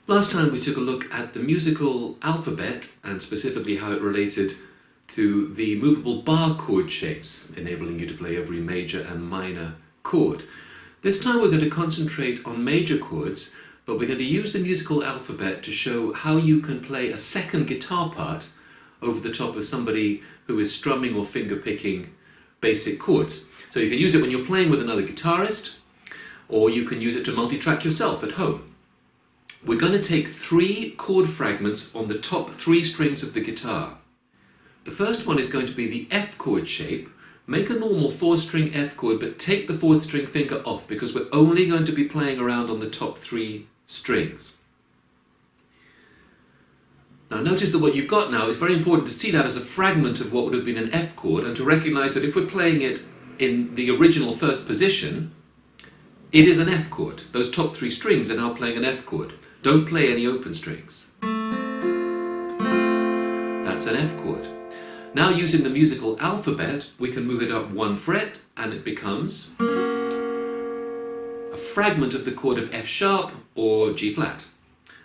Last time we took a look at the musical alphabet and specifically how it related to the movable bar chord shapes, enabling you to play every major and minor chord. This time we're going to concentrate on major chords, but we're going to use the musical alphabet to show how you can play a second guitar part over the top of somebody who is strumming or finger picking basic chords. So you can use it when you're playing with another guitarist, or you can use it to multi-track yourself at home. We're going to take 3 chord fragments on the top 3 strings of the guitar. The first one is going to be the F chord shape. Make a normal 4-string F chord, but take the 4th string finger off because we're only going to be playing around on the top 3 strings. Now notice that what you've got now is very important to see that as a fragment of what would have been an F chord, and to recognize that if we're playing it in the original first position, it is an F chord. Those top 3 strings are now playing an F chord. Don't play any open strings. That's an F chord. Now using the musical alphabet, we can move it up 1 fret and it becomes a fragment of the chord of F sharp or G flat.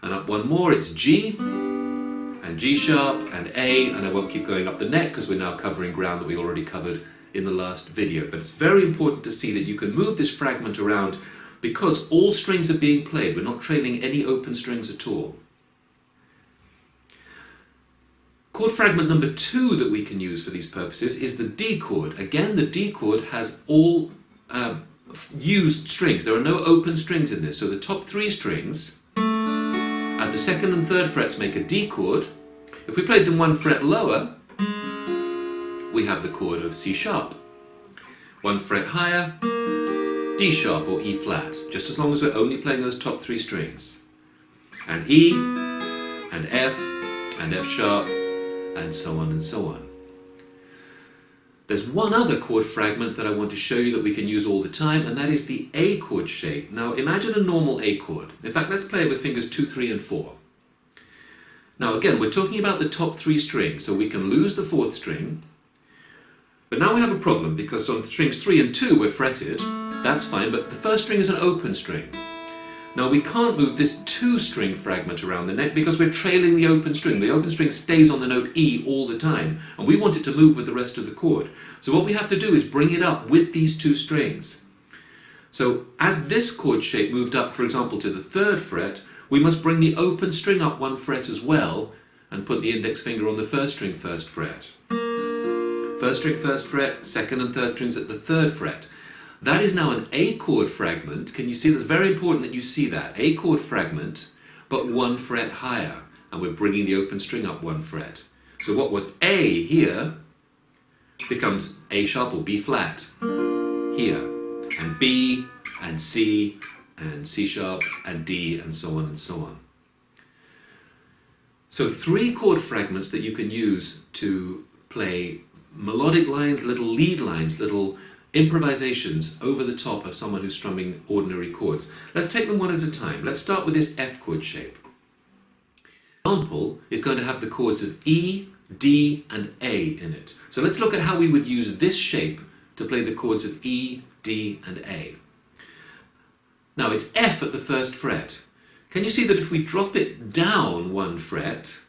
And up 1 more, it's G and G sharp and A, and I won't keep going up the neck because we're now covering ground that we already covered in the last video. But it's very important to see that you can move this fragment around because all strings are being played. We're not trailing any open strings at all. Chord fragment number 2 that we can use for these purposes is the D chord. Again, the D chord has all used strings. There are no open strings in this. So the top 3 strings at the 2nd and 3rd frets make a D chord. If we played them 1 fret lower, we have the chord of C sharp. 1 fret higher, D sharp or E flat, just as long as we're only playing those top 3 strings. And E, and F sharp, and so on and so on. There's one other chord fragment that I want to show you that we can use all the time, and that is the A chord shape. Now imagine a normal A chord. In fact, let's play it with fingers 2, 3, and 4. Now again, we're talking about the top 3 strings, so we can lose the 4th string. But now we have a problem because on strings 3 and 2 we're fretted. That's fine, but the 1st string is an open string. Now we can't move this 2-string fragment around the neck because we're trailing the open string. The open string stays on the note E all the time, and we want it to move with the rest of the chord. So what we have to do is bring it up with these 2 strings. So as this chord shape moved up, for example, to the 3rd fret, we must bring the open string up 1 fret as well and put the index finger on the 1st string 1st fret. 1st string 1st fret, 2nd and 3rd strings at the 3rd fret. That is now an A chord fragment. Can you see? That's very important that you see that. A chord fragment, but 1 fret higher. And we're bringing the open string up 1 fret. So what was A here becomes A sharp or B flat here. And B and C and C sharp and D and so on and so on. So 3 chord fragments that you can use to play melodic lines, little lead lines, little improvisations over the top of someone who's strumming ordinary chords. Let's take them one at a time. Let's start with this F chord shape. The example is going to have the chords of E, D, and A in it. So let's look at how we would use this shape to play the chords of E, D, and A. Now it's F at the 1st fret. Can you see that if we drop it down 1 fret,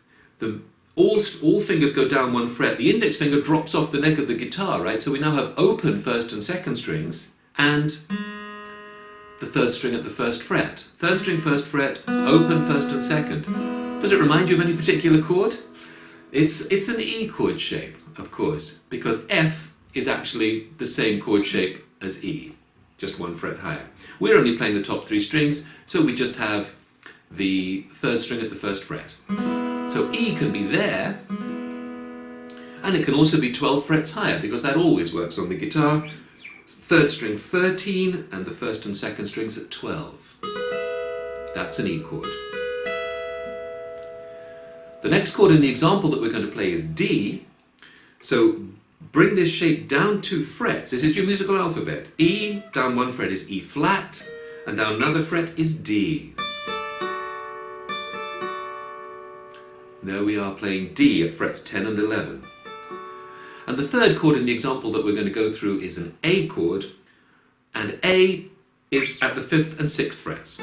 all fingers go down 1 fret, the index finger drops off the neck of the guitar, right? So we now have open 1st and 2nd strings and the 3rd string at the 1st fret. 3rd string 1st fret, open 1st and 2nd. Does it remind you of any particular chord? It's an E chord shape, of course, because F is actually the same chord shape as E, just 1 fret higher. We're only playing the top 3 strings, so we just have the 3rd string at the 1st fret. So E can be there, and it can also be 12 frets higher, because that always works on the guitar. 3rd string 13, and the 1st and 2nd strings at 12. That's an E chord. The next chord in the example that we're going to play is D, so bring this shape down 2 frets. This is your musical alphabet. E, down 1 fret is E flat, and down another fret is D. There we are playing D at frets 10 and 11. And the 3rd chord in the example that we're going to go through is an A chord, and A is at the 5th and 6th frets.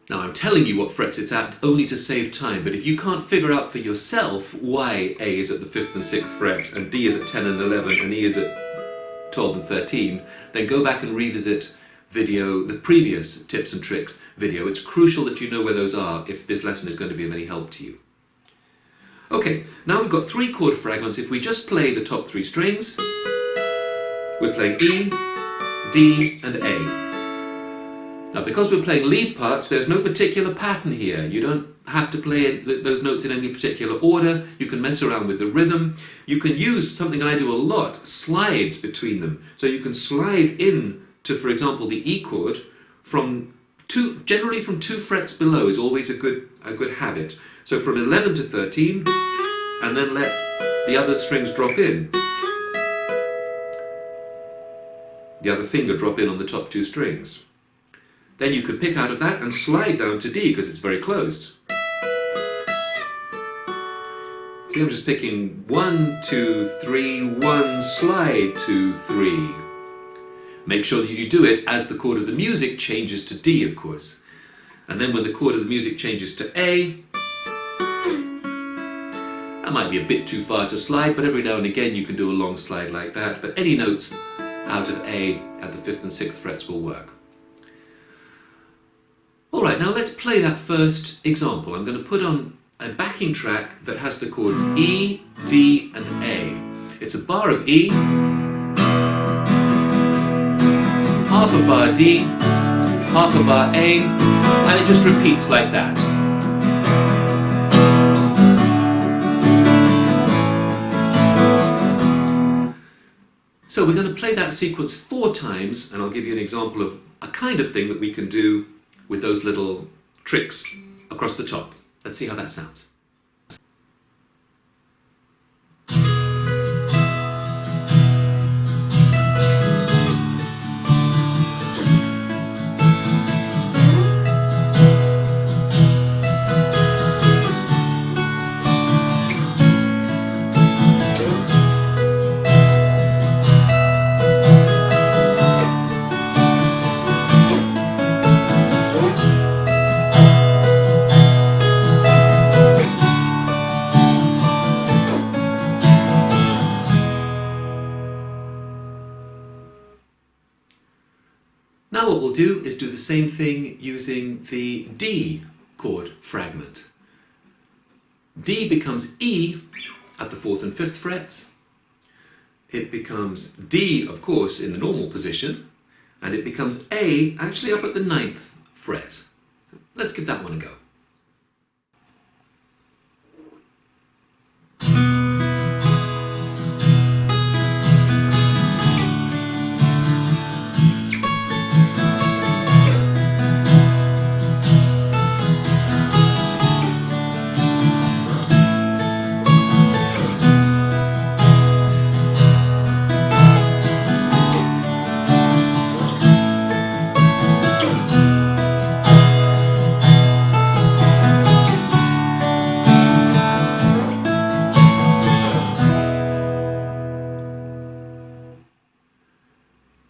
Now I'm telling you what frets it's at only to save time, but if you can't figure out for yourself why A is at the 5th and 6th frets and D is at 10 and 11 and E is at 12 and 13, then go back and revisit the previous tips and tricks video. It's crucial that you know where those are if this lesson is going to be of any help to you. Okay, now we've got 3 chord fragments. If we just play the top 3 strings, we're playing E, D and A. Now, because we're playing lead parts, there's no particular pattern here. You don't have to play those notes in any particular order. You can mess around with the rhythm. You can use something I do a lot, slides between them. So you can slide in to, for example, the E chord generally from 2 frets below is always a good habit. So from 11 to 13, and then let the other strings drop in. The other finger drop in on the top 2 strings. Then you can pick out of that and slide down to D because it's very close. See, I'm just picking 1, 2, 3, 1, slide, 2, 3. Make sure that you do it as the chord of the music changes to D, of course. And then when the chord of the music changes to A, that might be a bit too far to slide, but every now and again you can do a long slide like that. But any notes out of A at the 5th and 6th frets will work. Alright, now let's play that first example. I'm going to put on a backing track that has the chords E, D and A. It's a bar of E, half a bar D, half a bar A, and it just repeats like that. So we're going to play that sequence 4 times, and I'll give you an example of a kind of thing that we can do with those little tricks across the top. Let's see how that sounds. Now what we'll do is do the same thing using the D chord fragment. D becomes E at the 4th and 5th frets. It becomes D, of course, in the normal position, and it becomes A actually up at the 9th fret. So let's give that one a go.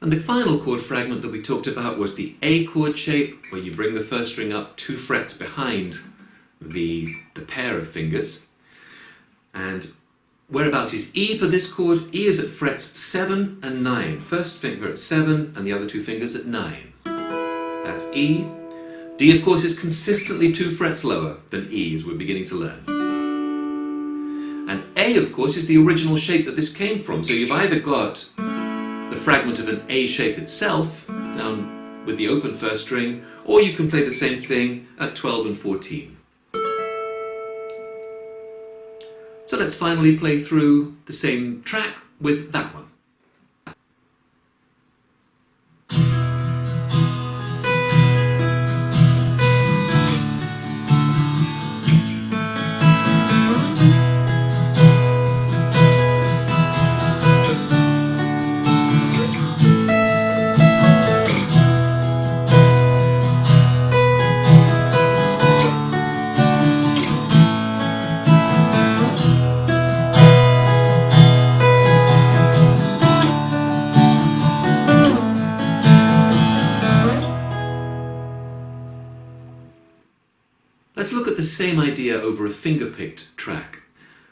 And the final chord fragment that we talked about was the A chord shape, where you bring the first string up 2 frets behind the pair of fingers. And whereabouts is E for this chord? E is at frets 7 and 9. First finger at 7 and the other 2 fingers at 9. That's E. D, of course, is consistently 2 frets lower than E, as we're beginning to learn. And A, of course, is the original shape that this came from. So you've either got the fragment of an A shape itself, down with the open first string, or you can play the same thing at 12 and 14. So let's finally play through the same track with that one. Let's look at the same idea over a finger-picked track.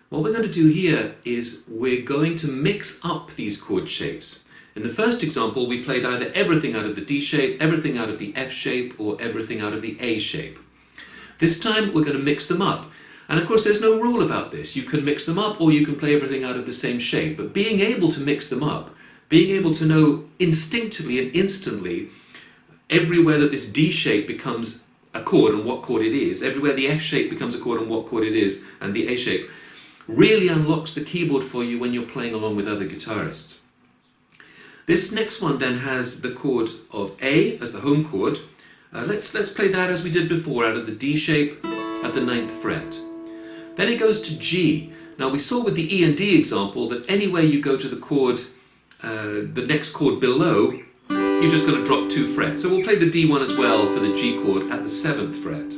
What we're going to do here is we're going to mix up these chord shapes. In the first example, we played either everything out of the D shape, everything out of the F shape, or everything out of the A shape. This time we're going to mix them up. And of course there's no rule about this. You can mix them up or you can play everything out of the same shape. But being able to mix them up, being able to know instinctively and instantly everywhere that this D shape becomes a chord and what chord it is, everywhere the F shape becomes a chord and what chord it is, and the A shape, really unlocks the keyboard for you when you're playing along with other guitarists. This next one then has the chord of A as the home chord. Let's play that as we did before, out of the D shape at the 9th fret. Then it goes to G. Now we saw with the E and D example that anywhere you go to the chord, the next chord below, you're just going to drop 2 frets. So we'll play the D one as well for the G chord at the 7th fret.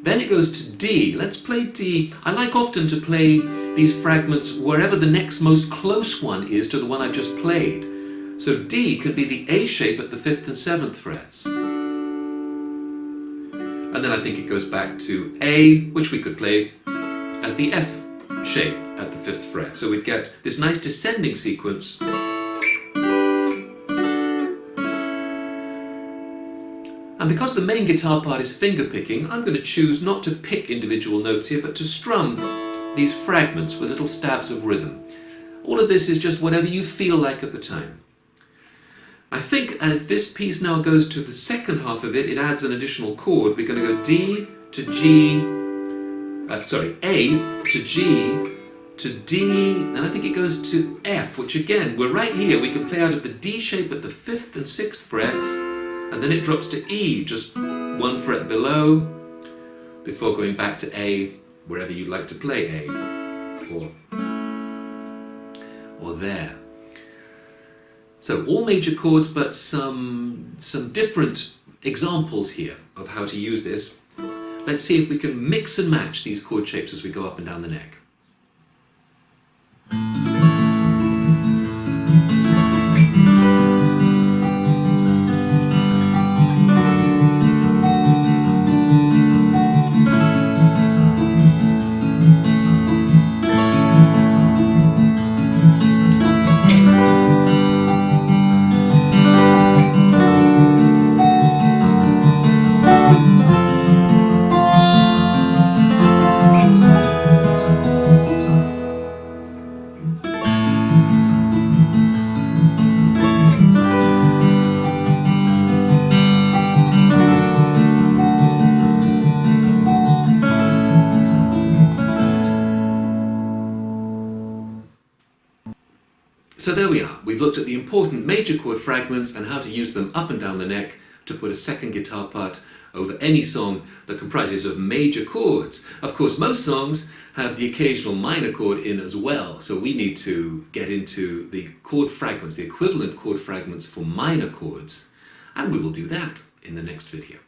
Then it goes to D. Let's play D. I like often to play these fragments wherever the next most close one is to the one I've just played. So D could be the A shape at the 5th and 7th frets. And then I think it goes back to A, which we could play as the F shape at the 5th fret. So we'd get this nice descending sequence. And because the main guitar part is finger picking, I'm going to choose not to pick individual notes here, but to strum these fragments with little stabs of rhythm. All of this is just whatever you feel like at the time. I think as this piece now goes to the second half of it, it adds an additional chord. We're going to go D to G, A to G to D, and I think it goes to F, which again, we're right here. We can play out of the D shape at the 5th and 6th frets, and then it drops to E, just 1 fret below, before going back to A, wherever you like to play A, or there. So all major chords, but some different examples here of how to use this. Let's see if we can mix and match these chord shapes as we go up and down the neck. So there we are. We've looked at the important major chord fragments and how to use them up and down the neck to put a second guitar part over any song that comprises of major chords. Of course, most songs have the occasional minor chord in as well, so we need to get into the chord fragments, the equivalent chord fragments for minor chords, and we will do that in the next video.